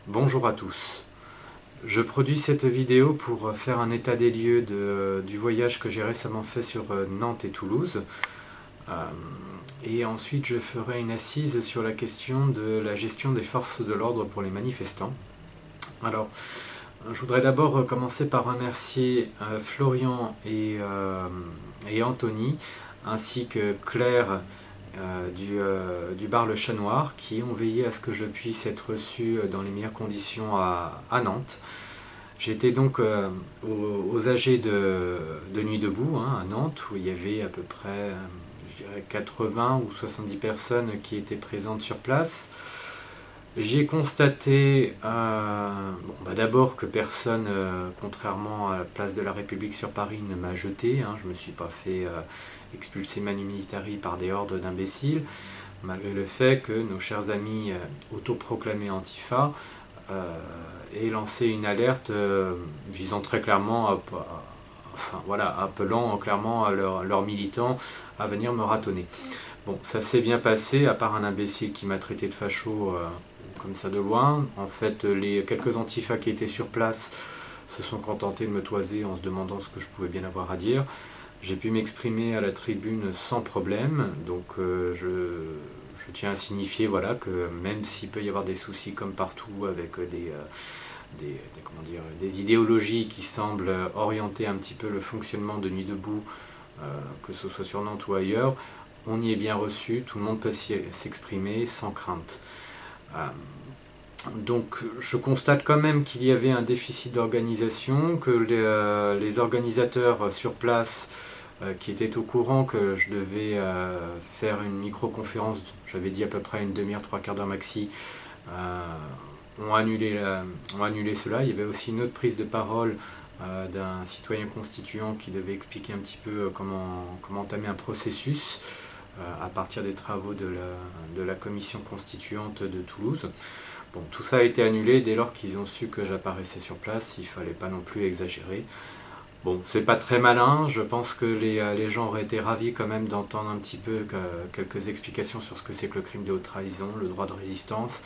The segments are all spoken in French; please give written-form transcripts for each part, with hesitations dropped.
Bonjour à tous. Je produis cette vidéo pour faire un état des lieux du voyage que j'ai récemment fait sur Nantes et Toulouse. Et ensuite je ferai une assise sur la question de la gestion des forces de l'ordre pour les manifestants. Alors, je voudrais d'abord commencer par remercier Florian et Anthony, ainsi que Claire du bar Le Chat Noir, qui ont veillé à ce que je puisse être reçu dans les meilleures conditions à Nantes. J'étais donc aux AG de Nuit debout à Nantes, où il y avait à peu près je dirais 80 ou 70 personnes qui étaient présentes sur place. J'y ai constaté d'abord que personne, contrairement à la place de la République sur Paris, ne m'a jeté. Je ne me suis pas fait expulser manu militari par des hordes d'imbéciles, malgré le fait que nos chers amis autoproclamés Antifa aient lancé une alerte visant très clairement, appelant clairement à leurs militants à venir me ratonner. Bon, ça s'est bien passé, à part un imbécile qui m'a traité de facho comme ça de loin. En fait, les quelques antifas qui étaient sur place se sont contentés de me toiser en se demandant ce que je pouvais bien avoir à dire. J'ai pu m'exprimer à la tribune sans problème, donc je tiens à signifier que même s'il peut y avoir des soucis comme partout avec des idéologies qui semblent orienter un petit peu le fonctionnement de Nuit debout, que ce soit sur Nantes ou ailleurs, on y est bien reçu, tout le monde peut s'exprimer sans crainte. Donc je constate quand même qu'il y avait un déficit d'organisation, que les organisateurs sur place qui étaient au courant que je devais faire une micro-conférence, j'avais dit à peu près une demi-heure, trois quarts d'heure maxi, ont annulé cela. Il y avait aussi une autre prise de parole d'un citoyen constituant qui devait expliquer un petit peu comment entamer un processus à partir des travaux de la commission constituante de Toulouse. Bon, tout ça a été annulé dès lors qu'ils ont su que j'apparaissais sur place, il ne fallait pas non plus exagérer. Bon, c'est pas très malin, je pense que les gens auraient été ravis quand même d'entendre un petit peu quelques explications sur ce que c'est que le crime de haute trahison, le droit de résistance,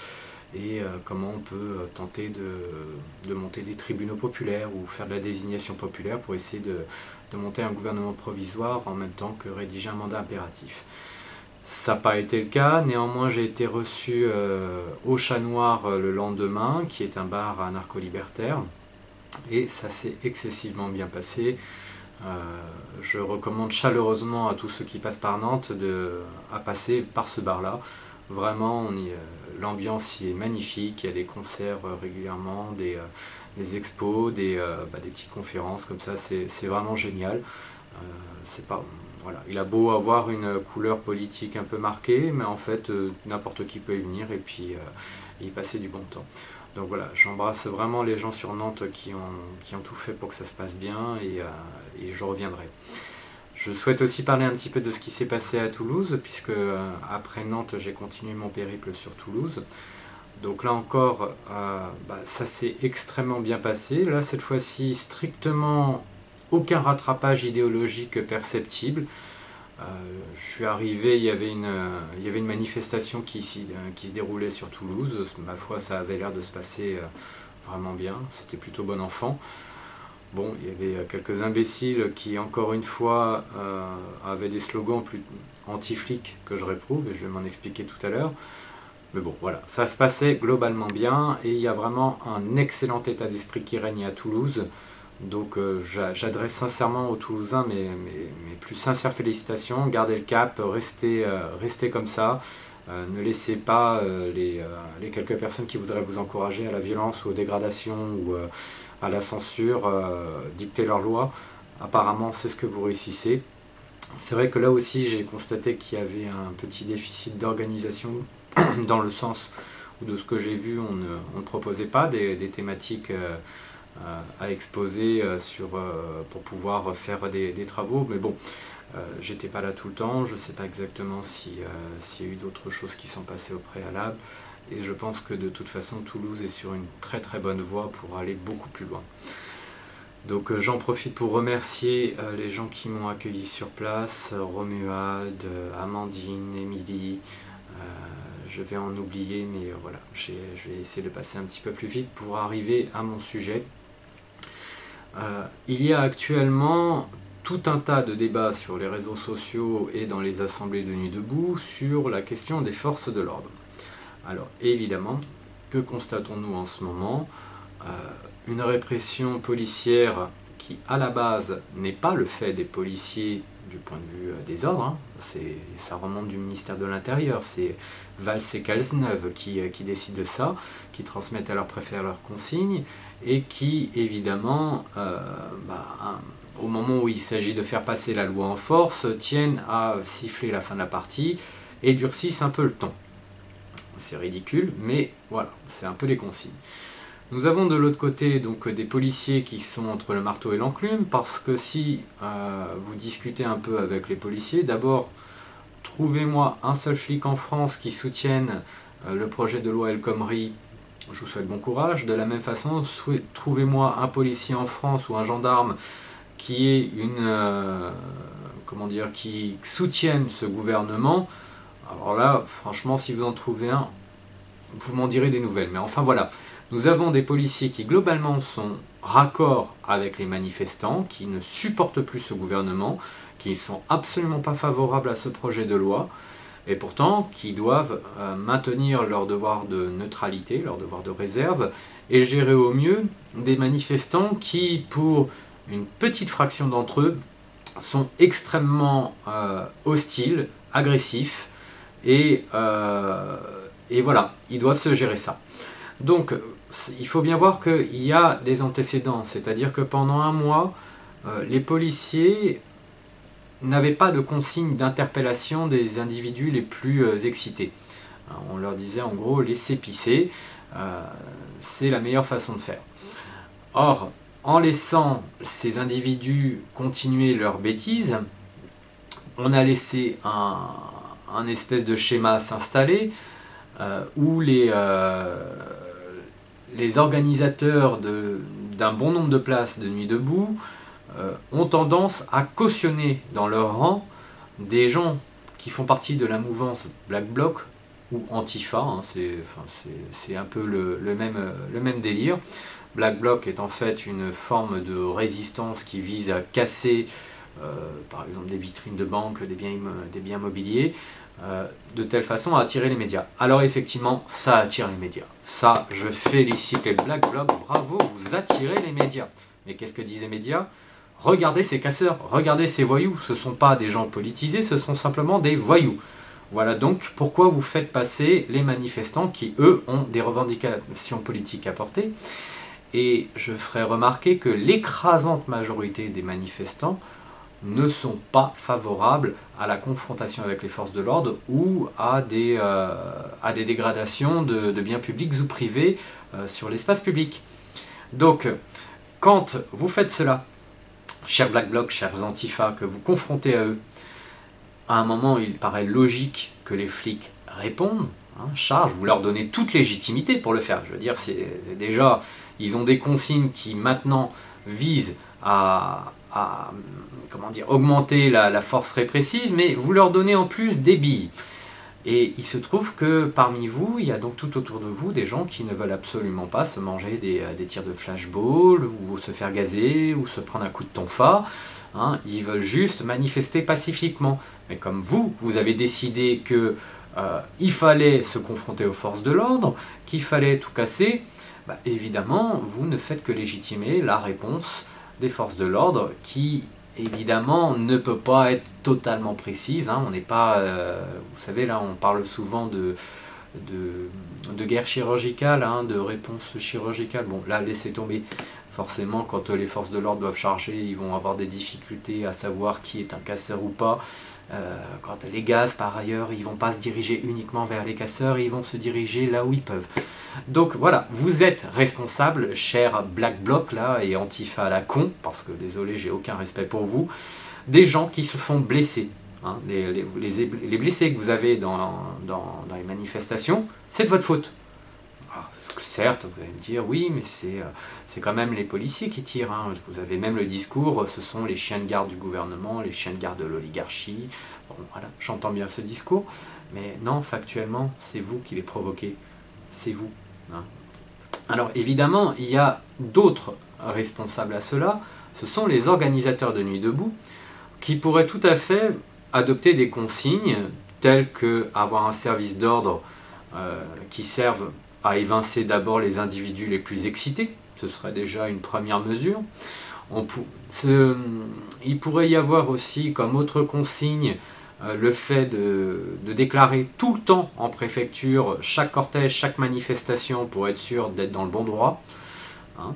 et comment on peut tenter de monter des tribunaux populaires ou faire de la désignation populaire pour essayer de monter un gouvernement provisoire en même temps que rédiger un mandat impératif. Ça n'a pas été le cas, néanmoins j'ai été reçu au Chat Noir le lendemain, qui est un bar anarcho-libertaire, et ça s'est excessivement bien passé. Je recommande chaleureusement à tous ceux qui passent par Nantes à passer par ce bar-là. Vraiment, l'ambiance y est magnifique, il y a des concerts régulièrement, des expos, des petites conférences comme ça, c'est vraiment génial. Il a beau avoir une couleur politique un peu marquée, mais en fait n'importe qui peut y venir et puis y passer du bon temps. Donc voilà, j'embrasse vraiment les gens sur Nantes qui ont tout fait pour que ça se passe bien et je reviendrai. Je souhaite aussi parler un petit peu de ce qui s'est passé à Toulouse, puisque après Nantes, j'ai continué mon périple sur Toulouse. Donc là encore, ça s'est extrêmement bien passé. Là, cette fois-ci, strictement aucun rattrapage idéologique perceptible. Je suis arrivé, il y avait une manifestation qui se déroulait sur Toulouse. Ma foi, ça avait l'air de se passer vraiment bien. C'était plutôt bon enfant. Bon, il y avait quelques imbéciles qui, encore une fois, avaient des slogans plus anti-flics que je réprouve, et je vais m'en expliquer tout à l'heure. Mais bon, voilà, ça se passait globalement bien, et il y a vraiment un excellent état d'esprit qui règne à Toulouse. Donc j'adresse sincèrement aux Toulousains mes plus sincères félicitations. Gardez le cap, restez comme ça. Ne laissez pas les quelques personnes qui voudraient vous encourager à la violence ou aux dégradations ou à la censure dicter leurs lois. Apparemment, c'est ce que vous réussissez. C'est vrai que là aussi, j'ai constaté qu'il y avait un petit déficit d'organisation dans le sens où, de ce que j'ai vu, on ne proposait pas des thématiques à exposer pour pouvoir faire des travaux. Mais bon, j'étais pas là tout le temps, je ne sais pas exactement s'il y a eu d'autres choses qui sont passées au préalable. Et je pense que de toute façon, Toulouse est sur une très très bonne voie pour aller beaucoup plus loin. Donc j'en profite pour remercier les gens qui m'ont accueilli sur place, Romuald, Amandine, Émilie. je vais en oublier, mais voilà, je vais essayer de passer un petit peu plus vite pour arriver à mon sujet. Il y a actuellement tout un tas de débats sur les réseaux sociaux et dans les assemblées de Nuit debout sur la question des forces de l'ordre. Alors évidemment, que constatons-nous en ce moment? Une répression policière qui à la base n'est pas le fait des policiers du point de vue des ordres, hein. Ça remonte du ministère de l'Intérieur, c'est Valls et Cazeneuve qui décident de ça, qui transmettent à leurs préfets leurs consignes, et qui évidemment, au moment où il s'agit de faire passer la loi en force, tiennent à siffler la fin de la partie et durcissent un peu le ton. C'est ridicule, mais voilà, c'est un peu les consignes. Nous avons de l'autre côté donc des policiers qui sont entre le marteau et l'enclume, parce que si vous discutez un peu avec les policiers, d'abord, trouvez-moi un seul flic en France qui soutienne le projet de loi El Khomri, je vous souhaite bon courage. De la même façon, trouvez-moi un policier en France ou un gendarme qui est qui soutienne ce gouvernement. Alors là, franchement, si vous en trouvez un, vous m'en direz des nouvelles. Mais enfin voilà, nous avons des policiers qui globalement sont raccord avec les manifestants, qui ne supportent plus ce gouvernement, qui ne sont absolument pas favorables à ce projet de loi, et pourtant qui doivent maintenir leur devoir de neutralité, leur devoir de réserve, et gérer au mieux des manifestants qui, pour une petite fraction d'entre eux, sont extrêmement hostiles, agressifs, et voilà, ils doivent se gérer ça. Donc, il faut bien voir qu'il y a des antécédents, c'est-à-dire que pendant un mois, les policiers n'avaient pas de consigne d'interpellation des individus les plus excités. On leur disait en gros, laissez pisser, c'est la meilleure façon de faire. Or, en laissant ces individus continuer leurs bêtises, on a laissé un espèce de schéma s'installer où les organisateurs d'un bon nombre de places de Nuit debout ont tendance à cautionner dans leur rang des gens qui font partie de la mouvance Black Bloc ou Antifa, hein, c'est un peu le même délire. Black Bloc est en fait une forme de résistance qui vise à casser par exemple des vitrines de banque, des biens mobiliers, de telle façon à attirer les médias. Alors effectivement, ça attire les médias. Ça, je félicite les Black Bloc, bravo, vous attirez les médias. Mais qu'est-ce que disent les médias? Regardez ces casseurs, regardez ces voyous, ce ne sont pas des gens politisés, ce sont simplement des voyous. Voilà donc pourquoi vous faites passer les manifestants qui, eux, ont des revendications politiques à porter. Et je ferai remarquer que l'écrasante majorité des manifestants ne sont pas favorables à la confrontation avec les forces de l'ordre ou à des dégradations de biens publics ou privés sur l'espace public. Donc, quand vous faites cela, chers Black Bloc, chers Antifa, que vous confrontez à eux, à un moment il paraît logique que les flics répondent, hein, charge, vous leur donnez toute légitimité pour le faire. Je veux dire, déjà, ils ont des consignes qui maintenant visent à augmenter la force répressive, mais vous leur donnez en plus des billes. Et il se trouve que parmi vous, il y a donc tout autour de vous des gens qui ne veulent absolument pas se manger des tirs de flashball, ou se faire gazer, ou se prendre un coup de tonfa. Hein, ils veulent juste manifester pacifiquement. Mais comme vous avez décidé que il fallait se confronter aux forces de l'ordre, qu'il fallait tout casser, bah, évidemment, vous ne faites que légitimer la réponse des forces de l'ordre qui, évidemment, ne peut pas être totalement précise. Hein. On n'est pas, vous savez, là, on parle souvent de guerre chirurgicale, hein, de réponse chirurgicale. Bon, là, laissez tomber. Forcément, quand les forces de l'ordre doivent charger, ils vont avoir des difficultés à savoir qui est un casseur ou pas. Quand les gaz, par ailleurs, ils ne vont pas se diriger uniquement vers les casseurs, ils vont se diriger là où ils peuvent. Donc voilà, vous êtes responsable, cher Black Bloc là, et Antifa à la con, parce que désolé, j'ai aucun respect pour vous, des gens qui se font blesser. Hein, les blessés que vous avez dans les manifestations, c'est de votre faute. Alors, certes, vous allez me dire, oui, mais c'est quand même les policiers qui tirent. Hein. Vous avez même le discours, ce sont les chiens de garde du gouvernement, les chiens de garde de l'oligarchie. Bon, voilà, j'entends bien ce discours. Mais non, factuellement, c'est vous qui les provoquez. C'est vous. Hein. Alors évidemment, il y a d'autres responsables à cela. Ce sont les organisateurs de Nuit debout qui pourraient tout à fait adopter des consignes telles que avoir un service d'ordre qui serve à évincer d'abord les individus les plus excités. Ce serait déjà une première mesure. Il pourrait y avoir aussi comme autre consigne le fait de déclarer tout le temps en préfecture chaque cortège, chaque manifestation pour être sûr d'être dans le bon droit. Hein,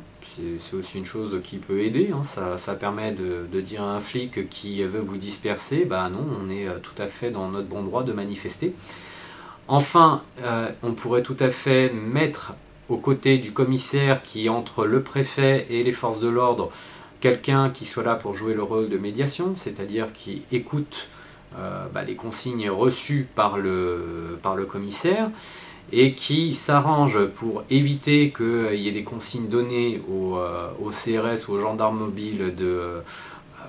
c'est aussi une chose qui peut aider. Hein, ça permet de dire à un flic qui veut vous disperser, bah non, on est tout à fait dans notre bon droit de manifester. Enfin, on pourrait tout à fait mettre aux côtés du commissaire qui est entre le préfet et les forces de l'ordre quelqu'un qui soit là pour jouer le rôle de médiation, c'est-à-dire qui écoute les consignes reçues par le commissaire et qui s'arrange pour éviter qu'il y ait des consignes données au CRS ou aux gendarmes mobiles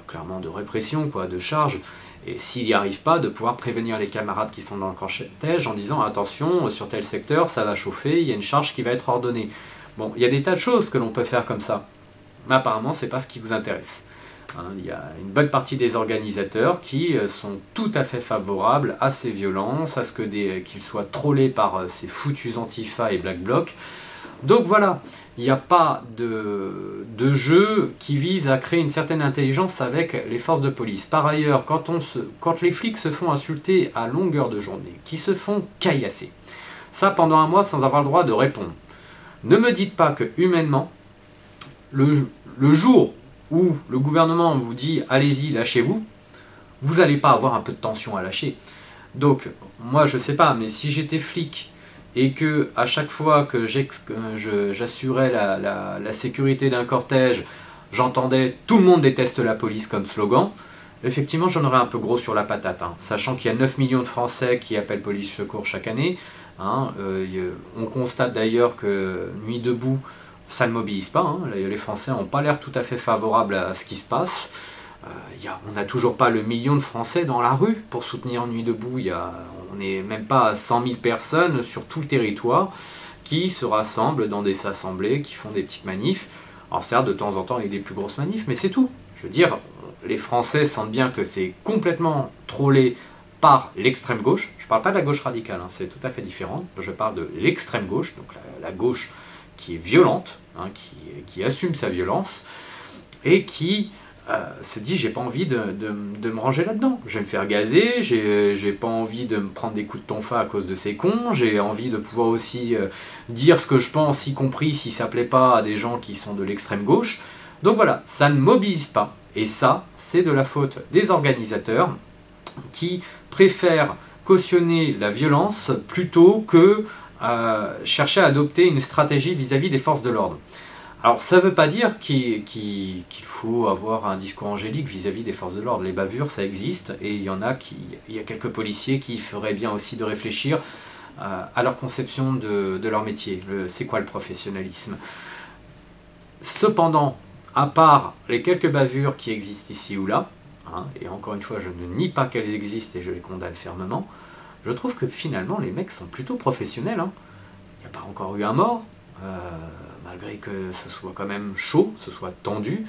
clairement de répression, quoi, de charge. Et s'il n'y arrive pas, de pouvoir prévenir les camarades qui sont dans le cortège en disant attention, sur tel secteur, ça va chauffer, il y a une charge qui va être ordonnée. Bon, il y a des tas de choses que l'on peut faire comme ça. Mais apparemment, ce n'est pas ce qui vous intéresse. Hein, il y a une bonne partie des organisateurs qui sont tout à fait favorables à ces violences, à ce qu'ils soient trollés par ces foutus Antifa et Black Bloc. Donc voilà, il n'y a pas de jeu qui vise à créer une certaine intelligence avec les forces de police. Par ailleurs, quand les flics se font insulter à longueur de journée, qui se font caillasser, ça pendant un mois sans avoir le droit de répondre, ne me dites pas que humainement, le jour où le gouvernement vous dit « allez-y, lâchez-vous », vous n'allez pas avoir un peu de tension à lâcher. Donc, moi je sais pas, mais si j'étais flic et que à chaque fois que j'assurais la sécurité d'un cortège, j'entendais « tout le monde déteste la police » comme slogan, effectivement j'en aurais un peu gros sur la patate, hein, sachant qu'il y a 9 millions de Français qui appellent police secours chaque année. Hein, on constate d'ailleurs que Nuit debout, ça ne mobilise pas, hein. Les Français n'ont pas l'air tout à fait favorables à ce qui se passe. On n'a toujours pas le million de Français dans la rue pour soutenir Nuit debout. On n'est même pas à 100 000 personnes sur tout le territoire qui se rassemblent dans des assemblées, qui font des petites manifs. Alors certes, de temps en temps, il y a des plus grosses manifs, mais c'est tout. Je veux dire, les Français sentent bien que c'est complètement trollé par l'extrême gauche. Je ne parle pas de la gauche radicale, hein, c'est tout à fait différent. Je parle de l'extrême gauche, donc la gauche qui est violente, hein, qui assume sa violence, et qui se dit j'ai pas envie de me ranger là-dedans. Je vais me faire gazer, j'ai pas envie de me prendre des coups de tonfa à cause de ces cons, j'ai envie de pouvoir aussi dire ce que je pense, y compris si ça plaît pas à des gens qui sont de l'extrême gauche. Donc voilà, ça ne mobilise pas, et ça, c'est de la faute des organisateurs qui préfèrent cautionner la violence plutôt que chercher à adopter une stratégie vis-à-vis des forces de l'ordre. Alors ça ne veut pas dire qu'il faut avoir un discours angélique vis-à-vis des forces de l'ordre. Les bavures, ça existe, et il y a quelques policiers qui feraient bien aussi de réfléchir à leur conception de leur métier. C'est quoi le professionnalisme? Cependant, à part les quelques bavures qui existent ici ou là, hein, et encore une fois je ne nie pas qu'elles existent et je les condamne fermement, je trouve que finalement les mecs sont plutôt professionnels. Hein. Il n'y a pas encore eu un mort, malgré que ce soit quand même chaud, ce soit tendu.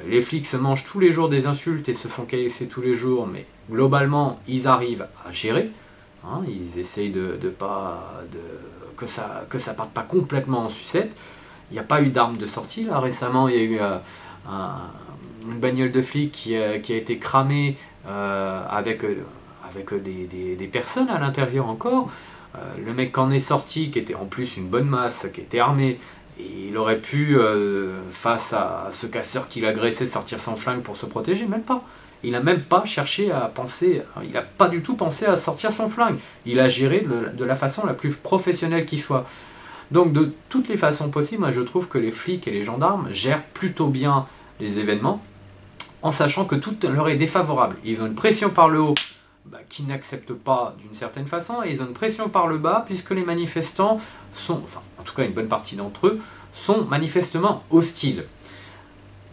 Les flics se mangent tous les jours des insultes et se font caillasser tous les jours, mais globalement ils arrivent à gérer. Hein, ils essayent que ça parte pas complètement en sucette. Il n'y a pas eu d'armes de sortie là récemment, il y a eu une bagnole de flic qui a été cramée avec des personnes à l'intérieur encore. Le mec qui en est sorti, qui était en plus une bonne masse, qui était armé, et il aurait pu, face à ce casseur qui l'agressait, sortir son flingue pour se protéger, même pas. Il n'a même pas cherché à penser, il n'a pas du tout pensé à sortir son flingue. Il a géré de la façon la plus professionnelle qui soit. Donc de toutes les façons possibles, moi je trouve que les flics et les gendarmes gèrent plutôt bien les événements, en sachant que tout leur est défavorable. Ils ont une pression par le haut qu'ils n'acceptent pas d'une certaine façon, et ils ont une pression par le bas, puisque les manifestants sont, enfin en tout cas une bonne partie d'entre eux, sont manifestement hostiles.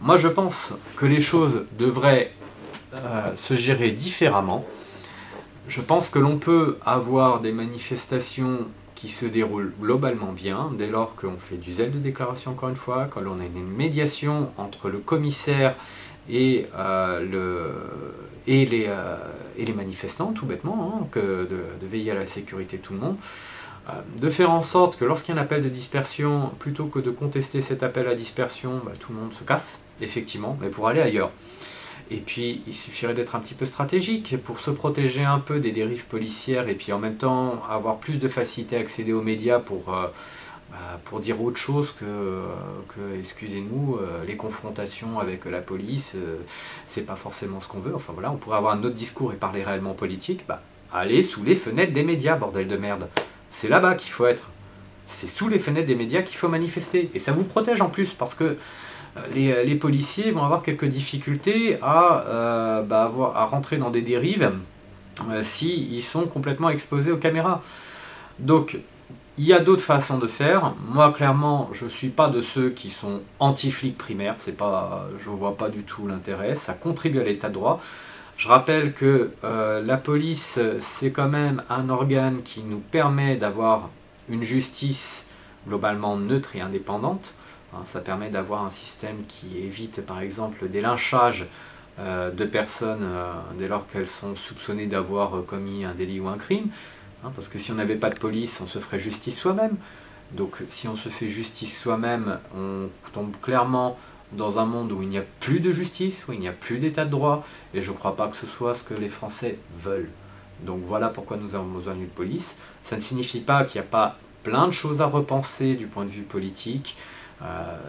Moi je pense que les choses devraient se gérer différemment. Je pense que l'on peut avoir des manifestations qui se déroulent globalement bien, dès lors qu'on fait du zèle de déclaration, encore une fois, quand on a une médiation entre le commissaire et, les manifestants, tout bêtement, hein, de veiller à la sécurité de tout le monde, de faire en sorte que lorsqu'il y a un appel de dispersion, plutôt que de contester cet appel à dispersion, tout le monde se casse, effectivement, mais pour aller ailleurs. Et puis, il suffirait d'être un petit peu stratégique pour se protéger un peu des dérives policières et puis en même temps avoir plus de facilité à accéder aux médias pour dire autre chose que excusez-nous, les confrontations avec la police, c'est pas forcément ce qu'on veut. Enfin voilà, on pourrait avoir un autre discours et parler réellement politique. Allez sous les fenêtres des médias, bordel de merde. C'est là-bas qu'il faut être. C'est sous les fenêtres des médias qu'il faut manifester. Et ça vous protège en plus parce que les policiers vont avoir quelques difficultés à rentrer dans des dérives s'ils sont complètement exposés aux caméras. Donc, il y a d'autres façons de faire. Moi, clairement, je ne suis pas de ceux qui sont anti-flics primaires. Je ne vois pas du tout l'intérêt. Ça contribue à l'état de droit. Je rappelle que la police, c'est quand même un organe qui nous permet d'avoir une justice globalement neutre et indépendante. Ça permet d'avoir un système qui évite par exemple des lynchages de personnes dès lors qu'elles sont soupçonnées d'avoir commis un délit ou un crime. Parce que si on n'avait pas de police, on se ferait justice soi-même. Donc si on se fait justice soi-même, on tombe clairement dans un monde où il n'y a plus de justice, où il n'y a plus d'état de droit, et je ne crois pas que ce soit ce que les Français veulent. Donc voilà pourquoi nous avons besoin d'une police. Ça ne signifie pas qu'il n'y a pas plein de choses à repenser du point de vue politique,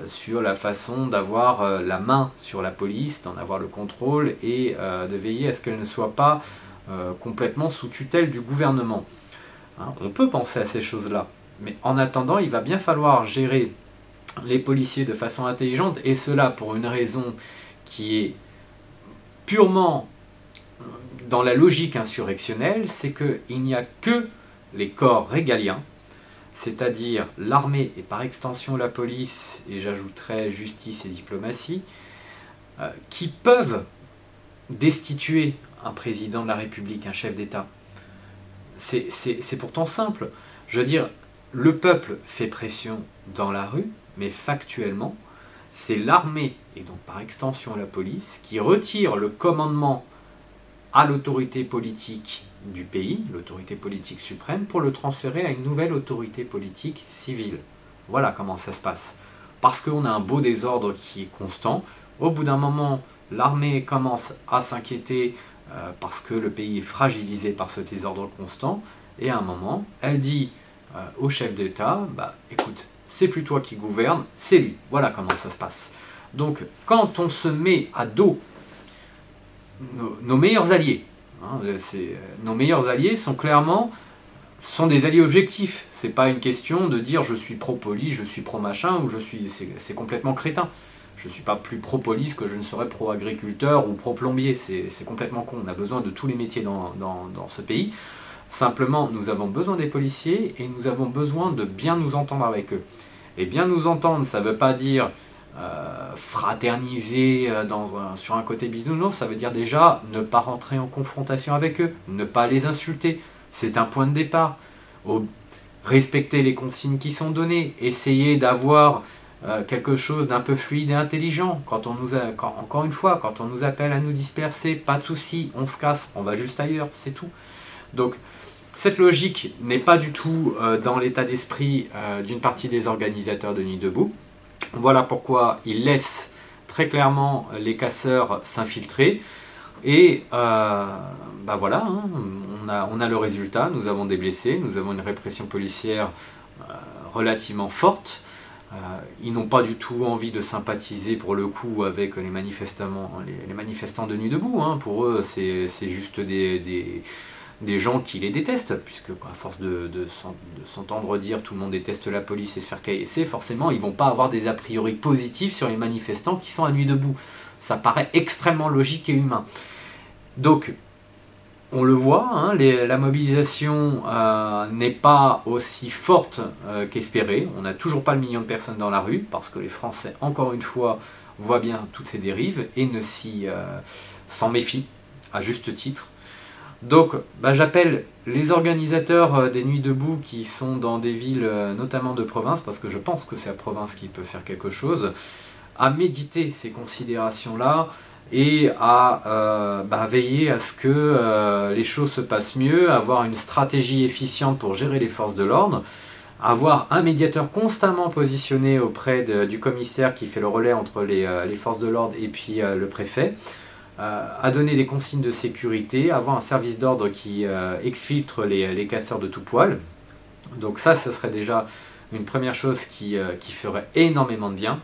sur la façon d'avoir la main sur la police, d'en avoir le contrôle et de veiller à ce qu'elle ne soit pas complètement sous tutelle du gouvernement. On peut penser à ces choses-là, mais en attendant, il va bien falloir gérer les policiers de façon intelligente, et cela pour une raison qui est purement dans la logique insurrectionnelle, c'est qu'il n'y a que les corps régaliens, c'est-à-dire l'armée et par extension la police, et j'ajouterais justice et diplomatie, qui peuvent destituer un président de la République, un chef d'État. C'est pourtant simple. Je veux dire, le peuple fait pression dans la rue, mais factuellement, c'est l'armée, et donc par extension la police, qui retire le commandement à l'autorité politique du pays, l'autorité politique suprême, pour le transférer à une nouvelle autorité politique civile. Voilà comment ça se passe. Parce qu'on a un beau désordre qui est constant, au bout d'un moment, l'armée commence à s'inquiéter parce que le pays est fragilisé par ce désordre constant, et à un moment, elle dit au chef d'État, écoute, c'est plus toi qui gouverne, c'est lui. Voilà comment ça se passe. Donc, quand on se met à dos nos meilleurs alliés, nos meilleurs alliés sont des alliés objectifs. C'est pas une question de dire je suis pro-police, je suis pro-machin, ou c'est complètement crétin. Je ne suis pas plus pro-police que je ne serais pro-agriculteur ou pro-plombier. C'est complètement con. On a besoin de tous les métiers dans ce pays. Simplement, nous avons besoin des policiers et nous avons besoin de bien nous entendre avec eux. Et bien nous entendre, ça ne veut pas dire fraterniser sur un côté bisounours, ça veut dire déjà ne pas rentrer en confrontation avec eux, ne pas les insulter. C'est un point de départ. Respecter les consignes qui sont données, essayer d'avoir quelque chose d'un peu fluide et intelligent. Encore une fois, quand on nous appelle à nous disperser, pas de souci, on se casse, on va juste ailleurs, c'est tout. Donc cette logique n'est pas du tout dans l'état d'esprit d'une partie des organisateurs de Nuit debout. Voilà pourquoi ils laissent très clairement les casseurs s'infiltrer. Et voilà, on a le résultat, nous avons des blessés, nous avons une répression policière relativement forte. Ils n'ont pas du tout envie de sympathiser pour le coup avec les manifestants de Nuit debout. Pour eux, c'est juste des gens qui les détestent, puisque à force de s'entendre dire tout le monde déteste la police et se faire caillasser, forcément ils ne vont pas avoir des a priori positifs sur les manifestants qui sont à Nuit debout. Ça paraît extrêmement logique et humain. Donc, on le voit, la mobilisation n'est pas aussi forte qu'espéré. On n'a toujours pas le million de personnes dans la rue, parce que les Français, encore une fois, voient bien toutes ces dérives et s'en méfient, à juste titre. Donc j'appelle les organisateurs des Nuits debout qui sont dans des villes notamment de province, parce que je pense que c'est la province qui peut faire quelque chose, à méditer ces considérations-là et à veiller à ce que les choses se passent mieux, avoir une stratégie efficiente pour gérer les forces de l'ordre, avoir un médiateur constamment positionné auprès du commissaire qui fait le relais entre les forces de l'ordre et puis le préfet, à donner des consignes de sécurité, avoir un service d'ordre qui exfiltre les casseurs de tout poil. Donc ça serait déjà une première chose qui ferait énormément de bien.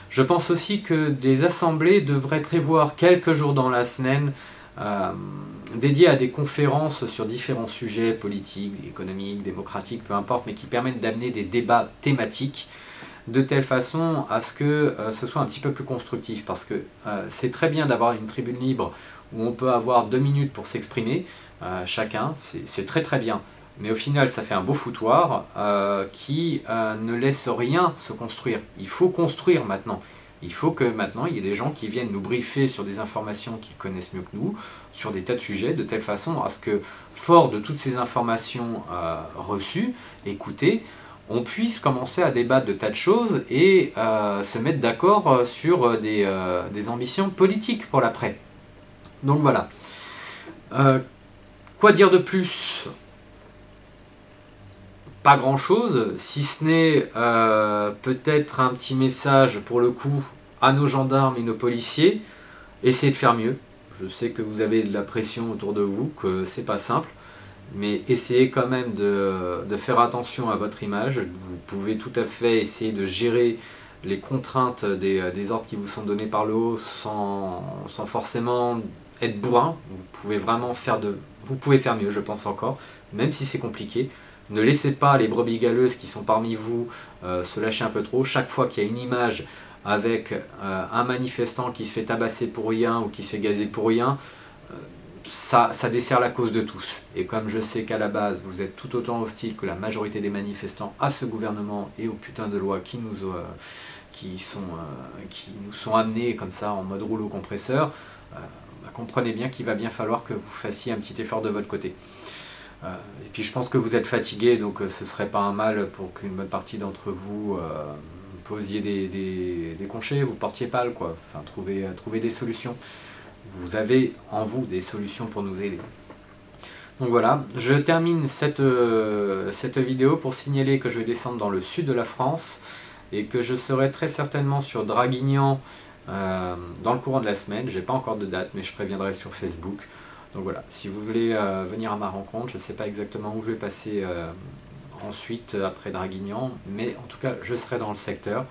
Je pense aussi que les assemblées devraient prévoir quelques jours dans la semaine dédiés à des conférences sur différents sujets politiques, économiques, démocratiques, peu importe, mais qui permettent d'amener des débats thématiques de telle façon à ce que ce soit un petit peu plus constructif, parce que c'est très bien d'avoir une tribune libre où on peut avoir 2 minutes pour s'exprimer, chacun, c'est très très bien, mais au final ça fait un beau foutoir qui ne laisse rien se construire. Il faut construire maintenant. Il faut que maintenant il y ait des gens qui viennent nous briefer sur des informations qu'ils connaissent mieux que nous, sur des tas de sujets, de telle façon à ce que, fort de toutes ces informations reçues, écoutées, on puisse commencer à débattre de tas de choses et se mettre d'accord sur des ambitions politiques pour l'après. Donc voilà. Quoi dire de plus ? Pas grand chose, si ce n'est peut-être un petit message pour le coup à nos gendarmes et nos policiers. Essayez de faire mieux. Je sais que vous avez de la pression autour de vous, que c'est pas simple. Mais essayez quand même de faire attention à votre image. Vous pouvez tout à fait essayer de gérer les contraintes des ordres qui vous sont donnés par le haut sans forcément être bourrin. Vous pouvez vraiment vous pouvez faire mieux, je pense encore, même si c'est compliqué. Ne laissez pas les brebis galeuses qui sont parmi vous se lâcher un peu trop. Chaque fois qu'il y a une image avec un manifestant qui se fait tabasser pour rien ou qui se fait gazer pour rien, ça dessert la cause de tous. Et comme je sais qu'à la base, vous êtes tout autant hostile que la majorité des manifestants à ce gouvernement et aux putains de lois qui nous sont amenées comme ça en mode rouleau compresseur, comprenez bien qu'il va bien falloir que vous fassiez un petit effort de votre côté. Et puis je pense que vous êtes fatigué, donc ce serait pas un mal pour qu'une bonne partie d'entre vous posiez des congés, vous portiez pâle, quoi. Enfin, trouver des solutions. Vous avez en vous des solutions pour nous aider. Donc voilà, je termine cette vidéo pour signaler que je vais descendre dans le sud de la France et que je serai très certainement sur Draguignan dans le courant de la semaine. J'ai pas encore de date, mais je préviendrai sur Facebook. Donc voilà, si vous voulez venir à ma rencontre, je ne sais pas exactement où je vais passer ensuite après Draguignan, mais en tout cas je serai dans le secteur.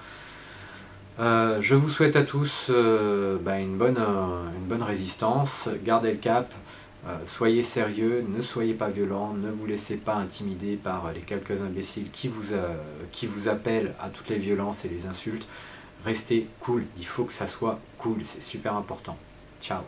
Je vous souhaite à tous une bonne résistance, gardez le cap, soyez sérieux, ne soyez pas violents, ne vous laissez pas intimider par les quelques imbéciles qui vous appellent à toutes les violences et les insultes. Restez cool, il faut que ça soit cool, c'est super important. Ciao.